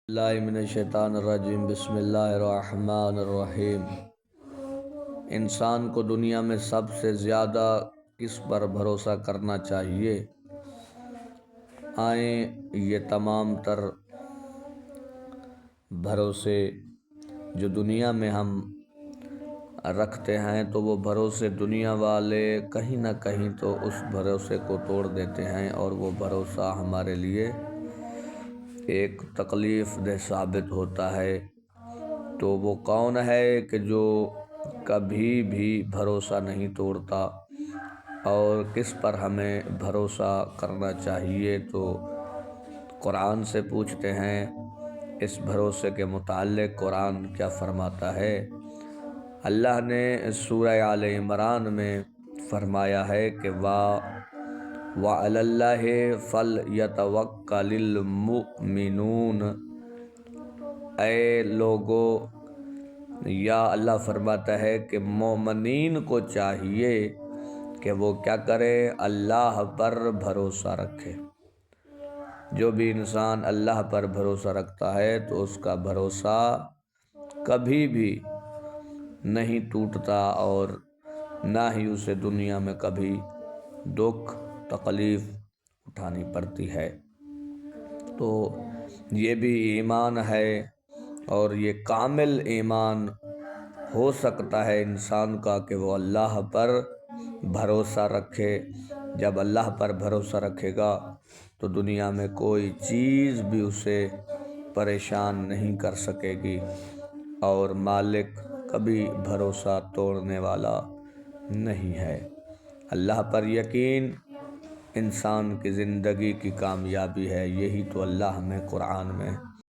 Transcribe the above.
اللہ من الشیطان الرجیم بسم اللہ الرحمن الرحیم۔ انسان کو دنیا میں سب سے زیادہ کس پر بھروسہ کرنا چاہیے؟ آئیں یہ تمام تر بھروسے جو دنیا میں ہم رکھتے ہیں تو وہ بھروسے دنیا والے کہیں نہ کہیں تو اس بھروسے کو توڑ دیتے ہیں، اور وہ بھروسہ ہمارے لیے ایک تکلیف دہ ثابت ہوتا ہے۔ تو وہ کون ہے کہ جو کبھی بھی بھروسہ نہیں توڑتا؟ اور کس پر ہمیں بھروسہ کرنا چاہیے؟ تو قرآن سے پوچھتے ہیں۔ اس بھروسے کے متعلق قرآن کیا فرماتا ہے؟ اللہ نے سورہ آل عمران میں فرمایا ہے کہ وَعَلَى اللَّهِ فَلْيَتَوَكَّلِ الْمُؤْمِنُونَ۔ اے لوگو، یا اللہ فرماتا ہے کہ مومنین کو چاہیے کہ وہ کیا کرے؟ اللہ پر بھروسہ رکھے۔ جو بھی انسان اللہ پر بھروسہ رکھتا ہے تو اس کا بھروسہ کبھی بھی نہیں ٹوٹتا، اور نہ ہی اسے دنیا میں کبھی دکھ تکلیف اٹھانی پڑتی ہے۔ تو یہ بھی ایمان ہے، اور یہ کامل ایمان ہو سکتا ہے انسان کا کہ وہ اللہ پر بھروسہ رکھے۔ جب اللہ پر بھروسہ رکھے گا تو دنیا میں کوئی چیز بھی اسے پریشان نہیں کر سکے گی، اور مالک کبھی بھروسہ توڑنے والا نہیں ہے۔ اللہ پر یقین انسان کی زندگی کی کامیابی ہے، یہی تو اللہ ہمیں قرآن میں